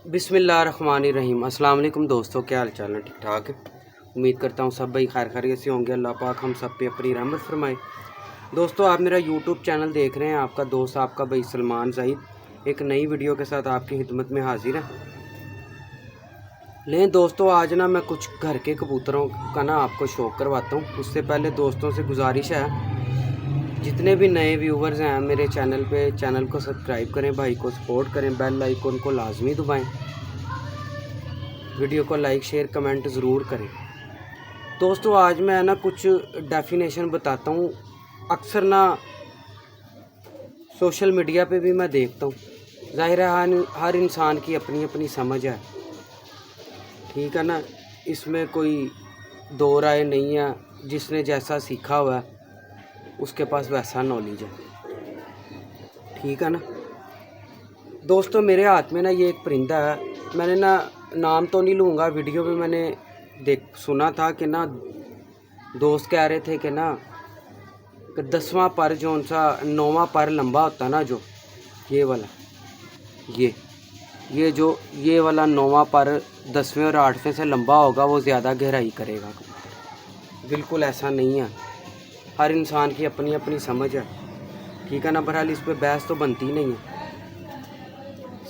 बिस्मिल्लाहिर्रहमानिर्रहीम। अस्सलाम वालेकुम दोस्तों, क्या हाल चाल है? ठीक ठाक है। उम्मीद करता हूँ सब भाई खैर खैरियत से होंगे। अल्लाह पाक हम सब पे अपनी रहमत फरमाए। दोस्तों, आप मेरा यूट्यूब चैनल देख रहे हैं। आपका दोस्त आपका भाई सलमान ज़हीद एक नई वीडियो के साथ आपकी खिदमत में हाजिर है। लेकिन दोस्तों, आज ना मैं कुछ घर के कबूतरों का ना आपको शौक़ करवाता हूँ। उससे पहले दोस्तों से गुजारिश है, जितने भी नए व्यूवर्स हैं मेरे चैनल पे, चैनल को सब्सक्राइब करें, भाई को सपोर्ट करें, बेल आइकन को लाजमी दबाएं, वीडियो को लाइक शेयर कमेंट ज़रूर करें। दोस्तों, आज मैं ना कुछ डेफिनेशन बताता हूँ। अक्सर ना सोशल मीडिया पे भी मैं देखता हूँ। ज़ाहिर है हर इंसान की अपनी अपनी समझ है, ठीक है ना। इसमें कोई दो राय नहीं है। जिसने जैसा सीखा हुआ है उसके पास वैसा नॉलेज है, ठीक है ना। दोस्तों, मेरे हाथ में ना ये एक परिंदा है। मैंने ना नाम तो नहीं लूँगा, वीडियो में मैंने सुना था कि ना दोस्त कह रहे थे कि ना कि 10वां पर जो सा 9वां पर लंबा होता ना, जो ये वाला ये वाला 9वां पर 10वें और 8वें से लंबा होगा, वो ज़्यादा गहराई करेगा। बिल्कुल ऐसा नहीं है। हर इंसान की अपनी अपनी समझ है, ठीक है ना। बहरहाल इस पर बहस तो बनती नहीं है,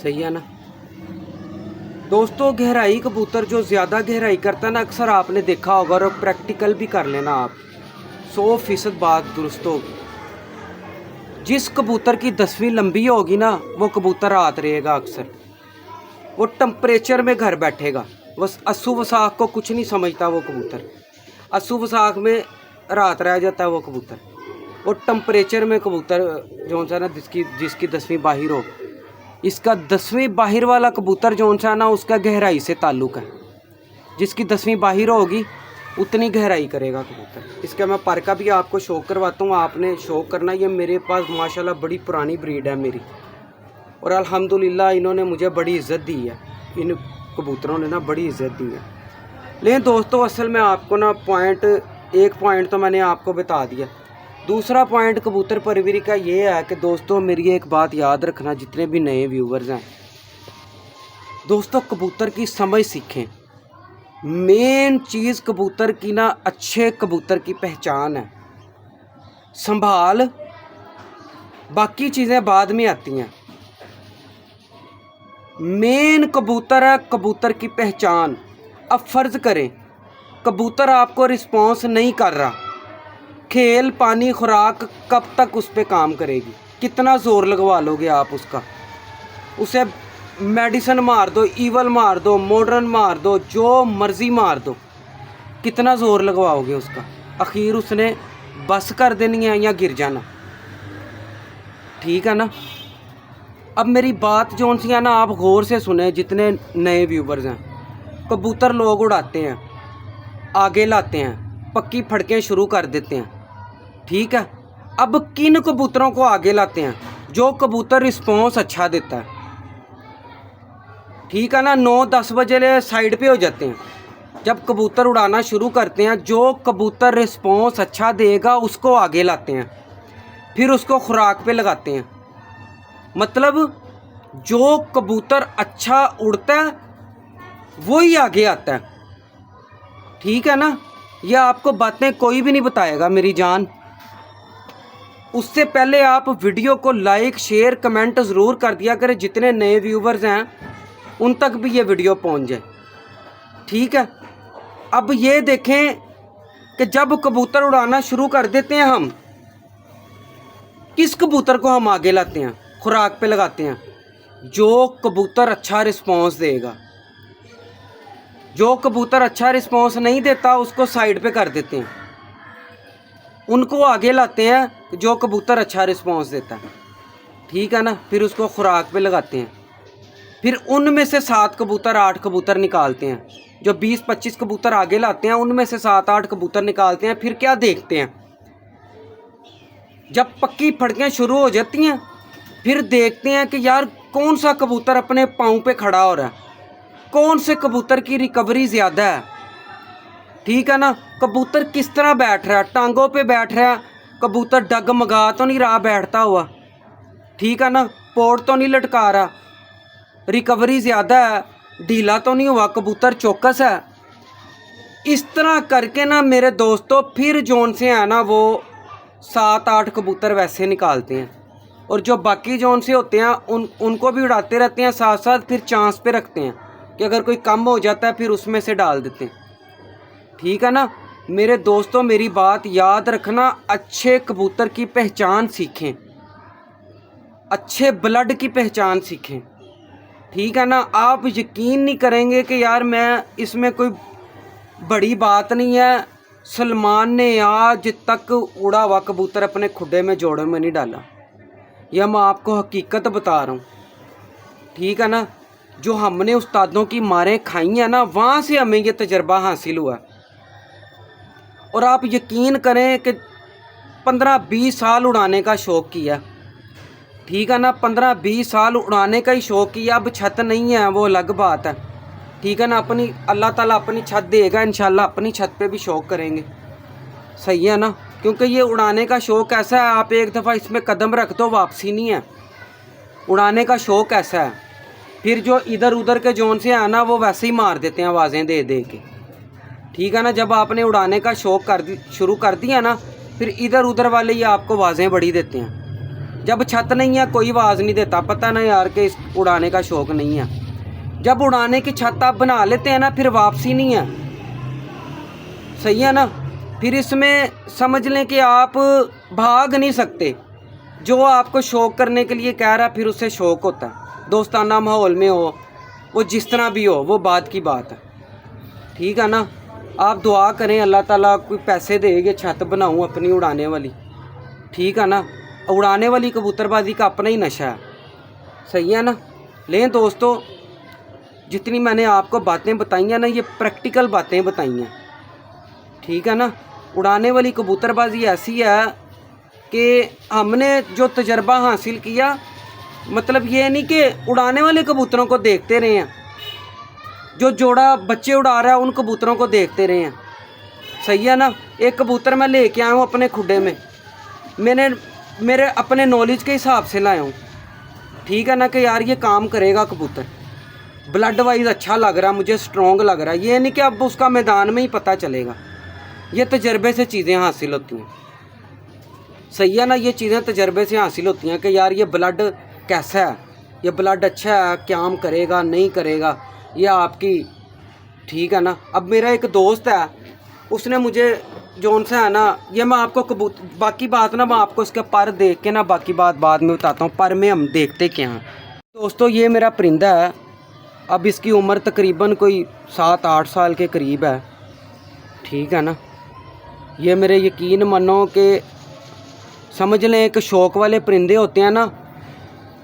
सही है ना। दोस्तों, गहराई कबूतर जो ज़्यादा गहराई करता है ना, अक्सर आपने देखा होगा, और प्रैक्टिकल भी कर लेना आप, 100% बात दुरुस्त होगी। जिस कबूतर की 10वीं लंबी होगी ना, वो कबूतर रात रहेगा। अक्सर वो टेम्परेचर में घर बैठेगा। बस अस्सू वसाख को कुछ नहीं समझता वो कबूतर। अस्सू वसाख में रात रह जाता है वो कबूतर। वो टेम्परेचर में कबूतर जो सा ना जिसकी 10वीं बाहिर हो, इसका 10वीं बाहिर वाला कबूतर जो सा ना, उसका गहराई से ताल्लुक़ है। जिसकी 10वीं बाहिर होगी उतनी गहराई करेगा कबूतर। इसका मैं पर का भी आपको शौक़ करवाता हूँ। आपने शौक़ करना। ये मेरे पास माशाल्लाह बड़ी पुरानी ब्रीड है मेरी, और अल्हम्दुलिल्लाह इन्होंने मुझे बड़ी इज़्ज़त दी है। इन कबूतरों ने ना बड़ी इज़्ज़त दी है। लेकिन दोस्तों, असल में आपको ना एक पॉइंट तो मैंने आपको बता दिया। दूसरा पॉइंट कबूतर परवरी का ये है कि दोस्तों, मेरी एक बात याद रखना, जितने भी नए व्यूवर्स हैं दोस्तों, कबूतर की समझ सीखें। मेन चीज़ कबूतर की ना, अच्छे कबूतर की पहचान है। संभाल, बाकी चीज़ें बाद में आती हैं। मेन कबूतर है कबूतर की पहचान। अब फ़र्ज़ करें कबूतर आपको रिस्पॉन्स नहीं कर रहा, खेल पानी खुराक कब तक उस पर काम करेगी? कितना ज़ोर लगवा लोगे आप उसका? उसे मेडिसिन मार दो, ईवल मार दो, मॉडर्न मार दो, जो मर्ज़ी मार दो, कितना ज़ोर लगवाओगे उसका? आखिर उसने बस कर देनी है या गिर जाना, ठीक है ना। अब मेरी बात जो सी है ना, आप गौर से सुने, जितने नए व्यूवर्स हैं। कबूतर लोग उड़ाते हैं, आगे लाते हैं, पक्की फड़कें शुरू कर देते हैं, ठीक है। अब किन कबूतरों को आगे लाते हैं? जो कबूतर रिस्पॉन्स अच्छा देता है, ठीक है ना। 9-10 बजे साइड पे हो जाते हैं। जब कबूतर उड़ाना शुरू करते हैं, जो कबूतर रिस्पॉन्स अच्छा देगा उसको आगे लाते हैं, फिर उसको खुराक पे लगाते हैं। मतलब जो कबूतर अच्छा उड़ता है वही आगे आता है, ठीक है ना। यह आपको बातें कोई भी नहीं बताएगा मेरी जान। उससे पहले आप वीडियो को लाइक शेयर कमेंट ज़रूर कर दिया करें। जितने नए व्यूवर्स हैं उन तक भी ये वीडियो पहुंच जाए, ठीक है। अब ये देखें कि जब कबूतर उड़ाना शुरू कर देते हैं हम, किस कबूतर को हम आगे लाते हैं, खुराक पे लगाते हैं? जो कबूतर अच्छा रिस्पॉन्स देगा। जो कबूतर अच्छा रिस्पॉन्स नहीं देता उसको साइड पे कर देते हैं, उनको आगे लाते हैं जो कबूतर अच्छा रिस्पॉन्स देता है, ठीक है ना। फिर उसको खुराक पे लगाते हैं। फिर उनमें से 7 कबूतर 8 कबूतर निकालते हैं। जो 20-25 कबूतर आगे लाते हैं, उनमें से 7-8 कबूतर निकालते हैं। फिर क्या देखते हैं? जब पक्की फड़कें शुरू हो जाती हैं, फिर देखते हैं कि यार कौन सा कबूतर अपने पाँव पे खड़ा हो रहा है, कौन से कबूतर की रिकवरी ज़्यादा है, ठीक है ना। कबूतर किस तरह बैठ रहा है, टांगों पे बैठ रहा है, कबूतर डगमगा तो नहीं रहा बैठता हुआ, ठीक है ना, पोड़ तो नहीं लटका रहा, रिकवरी ज़्यादा है, ढीला तो नहीं हुआ, कबूतर चौकस है। इस तरह करके ना मेरे दोस्तों फिर जोन से है ना वो 7-8 कबूतर वैसे निकालते हैं, और जो बाकी जोन से होते हैं उनको भी उड़ाते रहते हैं, साथ साथ फिर चांस पे रखते हैं कि अगर कोई कम हो जाता है फिर उसमें से डाल देते हैं। ठीक है ना मेरे दोस्तों, मेरी बात याद रखना, अच्छे कबूतर की पहचान सीखें, अच्छे ब्लड की पहचान सीखें। ठीक है ना, आप यकीन नहीं करेंगे कि यार मैं इसमें कोई बड़ी बात नहीं है, सलमान ने आज तक उड़ा हुआ कबूतर अपने खुडे में जोड़े में नहीं डाला, यह मैं आपको हकीकत बता रहा हूँ। ठीक है ना, जो हमने उस्तादों की मारें खाई हैं ना, वहाँ से हमें ये तजर्बा हासिल हुआ। और आप यकीन करें कि 15-20 साल उड़ाने का शौक़ किया। ठीक है ना, 15-20 साल उड़ाने का ही शौक़ किया। अब छत नहीं है वो अलग बात है। ठीक है ना, अपनी अल्लाह ताला अपनी छत देगा इंशाल्लाह, अपनी छत पे भी शौक़ करेंगे। सही है ना, क्योंकि ये उड़ाने का शौक़ ऐसा है, आप एक दफ़ा इसमें कदम रख दो वापसी नहीं है। उड़ाने का शौक़ ऐसा है, फिर जो इधर उधर के जोन से है ना वो वैसे ही मार देते हैं आवाज़ें दे दे के। ठीक है ना, जब आपने उड़ाने का शौक़ शुरू कर दिया ना, फिर इधर उधर वाले ही आपको आवाज़ें बड़ी देते हैं। जब छत नहीं है कोई आवाज़ नहीं देता, पता ना यार कि इस उड़ाने का शौक़ नहीं है। जब उड़ाने की छत आप बना लेते हैं ना, फिर वापसी नहीं है। सही है ना, फिर इसमें समझ लें कि आप भाग नहीं सकते। जो आपको शौक़ करने के लिए कह रहा, फिर उससे शौक़ होता है। दोस्ताना माहौल में हो, वो जिस तरह भी हो, वो बात की बात है। ठीक है ना, आप दुआ करें अल्लाह ताला कोई पैसे दे ये छत बनाऊं अपनी उड़ाने वाली। ठीक है ना, उड़ाने वाली कबूतरबाजी का अपना ही नशा है। सही है ना। लें दोस्तों, जितनी मैंने आपको बातें बताई हैं ना, ये प्रैक्टिकल बातें बताई हैं। ठीक है ना, उड़ाने वाली कबूतरबाजी ऐसी है कि हमने जो तजर्बा हासिल किया, मतलब ये नहीं कि उड़ाने वाले कबूतरों को देखते रहे हैं, जो जोड़ा बच्चे उड़ा रहा है उन कबूतरों को देखते रहे हैं। सही है ना, एक कबूतर मैं लेके आया हूँ अपने खुडे में, मैंने मेरे अपने नॉलेज के हिसाब से लाया हूँ। ठीक है ना, कि यार ये काम करेगा कबूतर, ब्लड वाइज अच्छा लग रहा है मुझे, स्ट्रॉन्ग लग रहा है। ये नहीं कि अब उसका मैदान में ही पता चलेगा, ये तजर्बे से चीज़ें हासिल होती हैं। सही है ना, ये चीज़ें तजर्बे से हासिल होती हैं कि यार ये ब्लड कैसा है, ये ब्लड अच्छा है, क्या करेगा नहीं करेगा, ये आपकी। ठीक है ना, अब मेरा एक दोस्त है, उसने मुझे जोन से है ना, ये मैं आपको बाकी बात ना मैं आपको इसके पर देख के ना बाकी बात बाद में बताता हूँ। पर में हम देखते क्या हैं दोस्तों, ये मेरा परिंदा है, अब इसकी उम्र तकरीबन कोई 7-8 साल के करीब है। ठीक है ना, ये मेरे यकीन मानो कि समझ लें एक शौक़ वाले परिंदे होते हैं ना,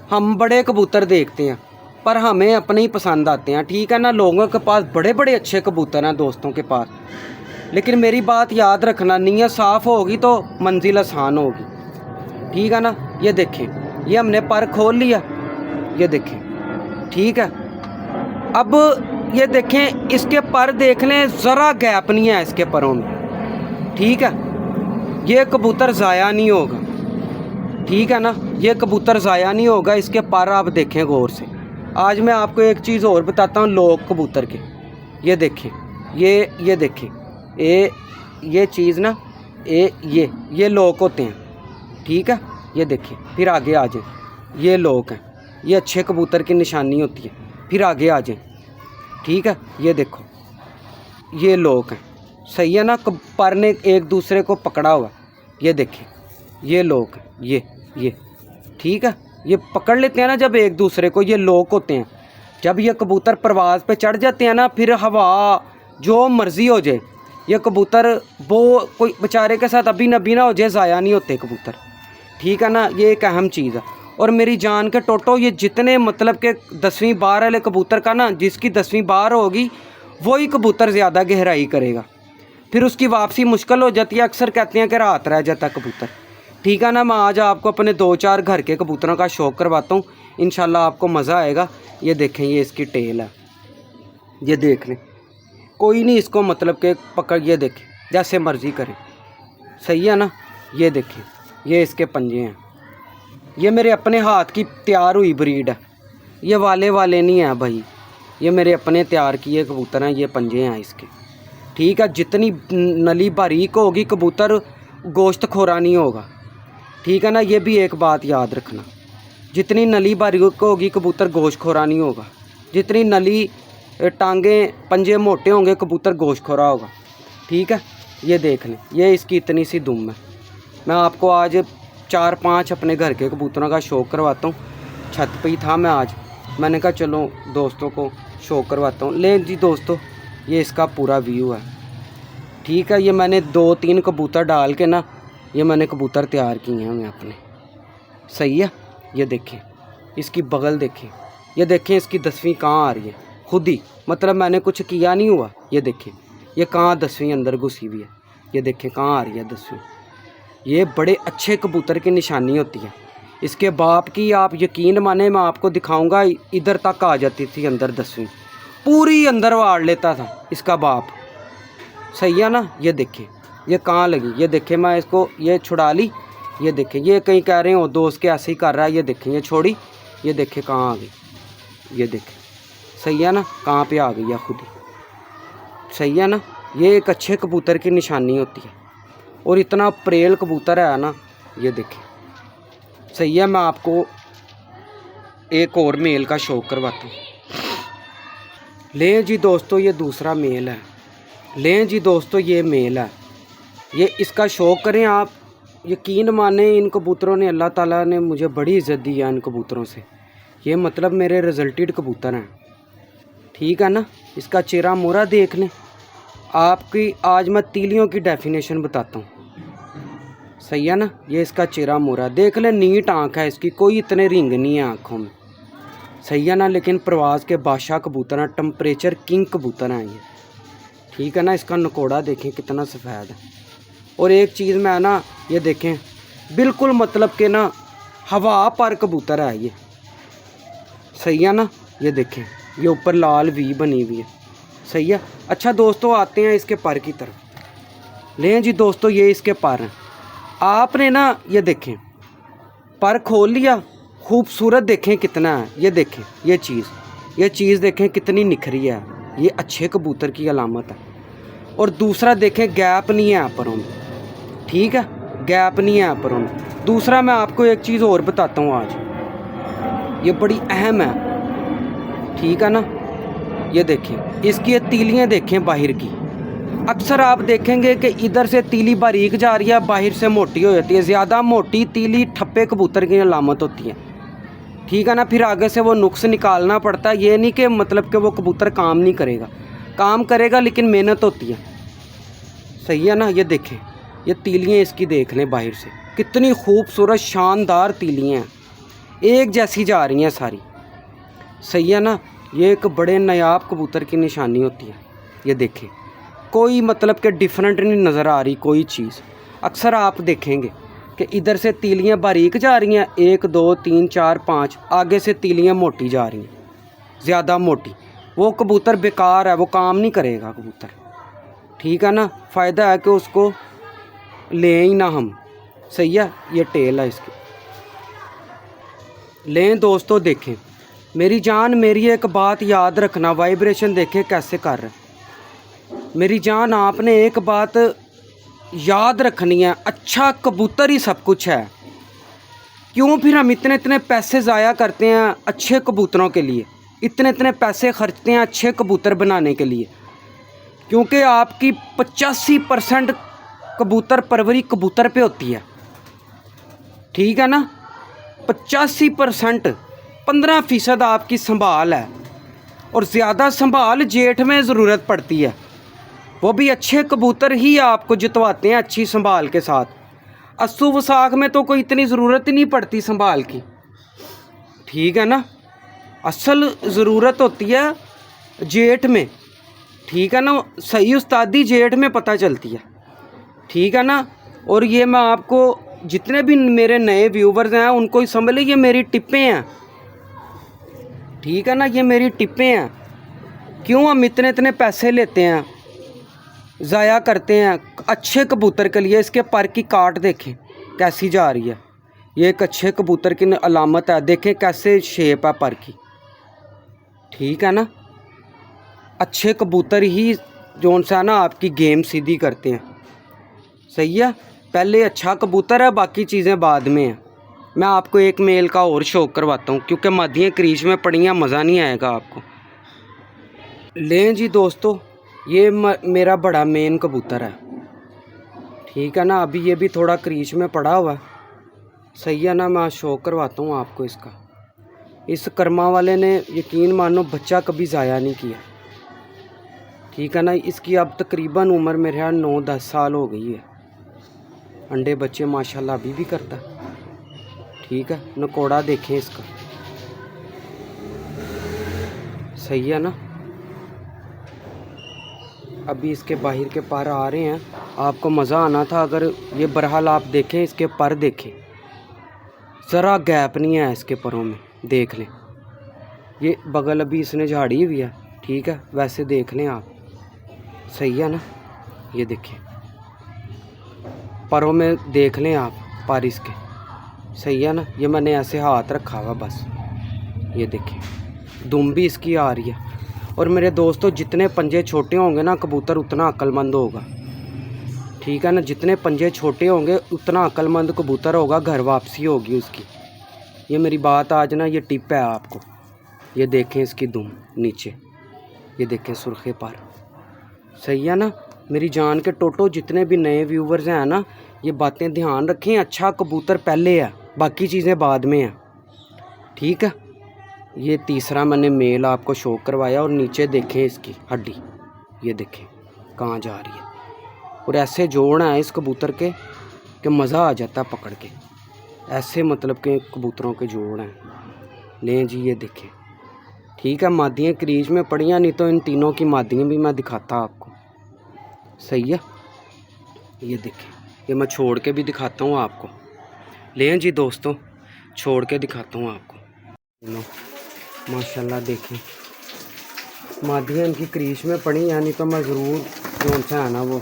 हम बड़े कबूतर देखते हैं पर हमें अपने ही पसंद आते हैं। ठीक है ना, लोगों के पास बड़े बड़े अच्छे कबूतर हैं दोस्तों के पास, लेकिन मेरी बात याद रखना, नीयत साफ़ होगी तो मंजिल आसान होगी। ठीक है ना, ये देखें, ये हमने पर खोल लिया, ये देखें। ठीक है, अब ये देखें, इसके पर देख लें, ज़रा गैप नहीं है इसके परों में। ठीक है, ये कबूतर ज़ाया नहीं होगा। ठीक है ना, ये कबूतर ज़ाया नहीं होगा, इसके पर आप देखें गौर से। आज मैं आपको एक चीज़ और बताता हूँ लोग कबूतर के। ये देखें, ये देखें, ये चीज़ ना, ये लोग होते हैं। ठीक है, ये देखिए, फिर आगे आ जाए, ये लोग हैं, ये अच्छे कबूतर की निशानी होती है। फिर आगे आ जाए, ठीक है, ये देखो, ये लोग हैं। सही है ना, पर ने एक दूसरे को पकड़ा हुआ, ये देखिए, ये लोग हैं, ये ठीक है, ये पकड़ लेते हैं ना जब एक दूसरे को, ये लोग होते हैं। जब ये कबूतर परवाज़ पे चढ़ जाते हैं ना, फिर हवा जो मर्ज़ी हो जाए, ये कबूतर वो कोई बेचारे के साथ अभी नबी ना हो जाए, ज़ाया नहीं होते कबूतर। ठीक है ना, ये एक अहम चीज़ है। और मेरी जान के टोटो, ये जितने मतलब के 10वीं बार वाले कबूतर का ना, जिसकी 10वीं बार होगी वही कबूतर ज़्यादा गहराई करेगा, फिर उसकी वापसी मुश्किल हो जाती है। अक्सर कहते हैं कि रात रह जाता कबूतर। ठीक है ना, मैं आज आपको अपने 2-4 घर के कबूतरों का शौक़ करवाता हूँ, इंशाल्लाह आपको मज़ा आएगा। ये देखें, ये इसकी टेल है, ये देख लें, कोई नहीं इसको मतलब के पकड़, ये देखें, जैसे मर्ज़ी करें। सही है ना, ये देखें, ये इसके पंजे हैं, ये मेरे अपने हाथ की तैयार हुई ब्रीड है। ये वाले वाले नहीं हैं भाई, ये मेरे अपने तैयार किए कबूतर हैं, ये पंजे हैं इसके। ठीक है, जितनी नली बारीक होगी कबूतर गोश्त खोरा नहीं होगा। ठीक है ना, ये भी एक बात याद रखना, जितनी नली बारीक होगी कबूतर गोश्त खोरा नहीं होगा, जितनी नली टांगे पंजे मोटे होंगे कबूतर गोश्त खोरा होगा। ठीक है, ये देख लें, ये इसकी इतनी सी दुम है। मैं आपको आज 4-5 अपने घर के कबूतरों का शौक करवाता हूँ। छत पे ही था मैं आज, मैंने कहा चलो दोस्तों को शौक करवाता हूँ। ले जी दोस्तों, ये इसका पूरा व्यू है। ठीक है, ये मैंने 2-3 कबूतर डाल के ना, ये मैंने कबूतर तैयार किए हैं मैं अपने। सही है, ये देखें इसकी बगल देखें, ये देखें इसकी 10वीं कहाँ आ रही है खुद ही, मतलब मैंने कुछ किया नहीं हुआ। ये देखें ये कहाँ 10वीं अंदर घुसी हुई है, ये देखें कहाँ आ रही है 10वीं। ये बड़े अच्छे कबूतर की निशानी होती है। इसके बाप की आप यकीन माने, मैं आपको दिखाऊंगा, इधर तक आ जाती थी अंदर 10वीं, पूरी अंदर वाड़ लेता था इसका बाप। सही है ना, ये देखें ये कहाँ लगी, ये देखें मैं इसको ये छुड़ा ली। ये देखें ये कहीं कह रहे हो दोस्त के ऐसे ही कर रहा है, ये देखें ये छोड़ी, ये देखें कहाँ आ गई, ये देखें। सही है ना, कहाँ पे आ गई है खुद ही। सही है ना, ये एक अच्छे कबूतर की निशानी होती है। और इतना प्रेल कबूतर है ना, ये देखें। सही है, मैं आपको एक और मेल का शौक करवाता हूँ। लें जी दोस्तों, ये दूसरा मेल है। लें जी दोस्तों, ये मेल है। ये इसका शौक करें आप, यकीन माने इन कबूतरों ने, अल्लाह ताला ने मुझे बड़ी इज़्ज़त दी है इन कबूतरों से। ये मतलब मेरे रिजल्टेड कबूतर हैं। ठीक है ना, इसका चेहरा मोरा देख लें। आपकी आज मैं तीलियों की डेफिनेशन बताता हूँ। सही है ना, ये इसका चेहरा मोरा देख लें, नीट आँख है इसकी, कोई इतने रिंग नहीं है आँखों में। सही है ना, लेकिन प्रवास के बादशाह कबूतर हैं, टेम्परेचर किंग कबूतर हैं ये। ठीक है ना, इसका नकोड़ा देखें कितना सफ़ेद है। और एक चीज़ में है ना, ये देखें बिल्कुल मतलब के ना हवा पर कबूतर है ये। सही है ना, ये देखें ये ऊपर लाल वी बनी हुई है। सही है। अच्छा दोस्तों, आते हैं इसके पर की तरफ। लें जी दोस्तों, ये इसके पर हैं। आपने ना ये देखें पर खोल लिया, खूबसूरत देखें कितना है। ये देखें ये चीज़ देखें कितनी निखरी है, ये अच्छे कबूतर की अलामत है। और दूसरा देखें गैप नहीं है अपरों में। ठीक है, गैप नहीं है अपरों में। दूसरा मैं आपको एक चीज़ और बताता हूँ आज, ये बड़ी अहम है। ठीक है ना, ये देखें इसकी ये तीलियाँ देखें बाहर की। अक्सर आप देखेंगे कि इधर से तीली बारीक जा रही है, बाहर से मोटी हो जाती है। ज़्यादा मोटी तीली ठप्पे कबूतर की अलामत होती है। ठीक है ना, फिर आगे से वो नुक्स निकालना पड़ता है। ये नहीं कि मतलब कि वो कबूतर काम नहीं करेगा, काम करेगा लेकिन मेहनत होती है। सही है ना, ये देखें ये तीलियाँ इसकी देख लें बाहर से, कितनी खूबसूरत शानदार तीलियाँ हैं, एक जैसी जा रही हैं सारी। सही है ना, ये एक बड़े नायाब कबूतर की निशानी होती है। ये देखें कोई मतलब कि डिफरेंट नहीं नज़र आ रही कोई चीज़। अक्सर आप देखेंगे कि इधर से तीलियाँ बारीक जा रही हैं, 1 2 3 4 5, आगे से तीलियाँ मोटी जा रही हैं, ज़्यादा मोटी। वो कबूतर बेकार है, वो काम नहीं करेगा कबूतर। ठीक है ना, फ़ायदा है कि उसको लें ही ना हम। सही है, ये टेल है इसकी। लें दोस्तों, देखें मेरी जान, मेरी एक बात याद रखना, वाइब्रेशन देखें कैसे कर रहा है मेरी जान। आपने एक बात याद रखनी है, अच्छा कबूतर ही सब कुछ है। क्यों फिर हम इतने इतने पैसे ज़ाया करते हैं अच्छे कबूतरों के लिए, इतने इतने पैसे खर्चते हैं अच्छे कबूतर बनाने के लिए? क्योंकि आपकी 85% कबूतर परवरी कबूतर पे होती है। ठीक है ना, 85%, 15% आपकी संभाल है। और ज़्यादा संभाल जेठ में ज़रूरत पड़ती है, वो भी अच्छे कबूतर ही आपको जितवाते हैं अच्छी संभाल के साथ। अस्सू वसाख में तो कोई इतनी ज़रूरत ही नहीं पड़ती संभाल की। ठीक है ना, असल ज़रूरत होती है जेठ में। ठीक है ना, सही उस्तादी जेठ में पता चलती है। ठीक है ना, और ये मैं आपको जितने भी मेरे नए व्यूवर्स हैं उनको ही समझ लें, ये मेरी टिप्पें हैं। ठीक है ना, ये मेरी टिप्पें हैं। क्यों हम इतने इतने पैसे लेते हैं, ज़ाया करते हैं अच्छे कबूतर के लिए? इसके पर की काट देखें कैसी जा रही है, ये एक अच्छे कबूतर की अलामत है। देखें कैसे शेप है पर की। ठीक है ना। अच्छे कबूतर ही जोन सा ना आपकी गेम सीधी करते हैं। सही है, पहले अच्छा कबूतर है, बाकी चीज़ें बाद में हैं। मैं आपको एक मेल का और शौक करवाता हूँ, क्योंकि मादियाँ क्रीज में पड़ी हैं, मज़ा नहीं आएगा आपको। लें जी दोस्तों, ये मेरा बड़ा मेन कबूतर है। ठीक है ना, अभी ये भी थोड़ा क्रीज में पड़ा हुआ है। सही है ना, मैं शौक करवाता हूँ आपको इसका। इस कर्मा वाले ने यकीन मानो बच्चा कभी ज़ाया नहीं किया। ठीक है ना, इसकी अब तकरीबन उम्र मेरे यहाँ 9-10 साल हो गई है। अंडे बच्चे माशाल्लाह अभी भी करता। ठीक है, नकोड़ा देखें इसका। सही है ना। अभी इसके बाहर के पर आ रहे हैं, आपको मज़ा आना था अगर ये बहरहाल आप देखें, इसके पर देखें, ज़रा गैप नहीं है इसके परों में, देख लें। ये बगल अभी इसने झाड़ी हुई है। ठीक है, वैसे देख लें आप। सही है ना, ये देखिए परों में देख लें आप पर इसके। सही है ना, ये मैंने ऐसे हाथ रखा हुआ बस। ये देखिए दुम भी इसकी आ रही है। और मेरे दोस्तों, जितने पंजे छोटे होंगे ना कबूतर, उतना अक्लमंद होगा। ठीक है ना, जितने पंजे छोटे होंगे उतना अक्लमंद कबूतर होगा, घर वापसी होगी उसकी। ये मेरी बात आज ना, ये टिप है आपको। ये देखें इसकी दुम नीचे, ये देखें सुर्खे पर। सही है ना, मेरी जान के टोटो जितने भी नए व्यूवर्स हैं ना, ये बातें ध्यान रखें। अच्छा कबूतर पहले है, बाकी चीज़ें बाद में हैं। ठीक है, ये तीसरा मैंने मेल आपको शो करवाया। और नीचे देखें इसकी हड्डी, ये देखें कहाँ जा रही है। और ऐसे जोड़ हैं इस कबूतर के कि मज़ा आ जाता है पकड़ के। ऐसे मतलब के कबूतरों के जोड़ हैं। लें जी, ये देखें। ठीक है, मादियाँ क्रीज में पड़ियाँ, नहीं तो इन तीनों की मादियाँ भी मैं दिखाता आपको। सही है, ये देखें। ये मैं छोड़ के भी दिखाता हूँ आपको। लें जी दोस्तों, छोड़ के दिखाता हूँ आपको। माशाल्लाह देखें, मादियाँ इनकी क्रीज में पड़ी, यानी तो मैं ज़रूर कौन सा है ना वो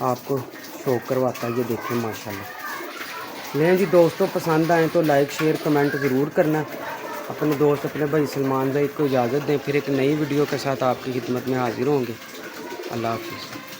आपको शो करवाता। ये देखें माशाल्लाह। लें जी दोस्तों, पसंद आए तो लाइक शेयर कमेंट ज़रूर करना। अपने दोस्त अपने भाई सलमान भाई को इजाज़त दें। फिर एक नई वीडियो के साथ आपकी खिदमत में हाजिर होंगे। अल्लाह हाफ़िज़।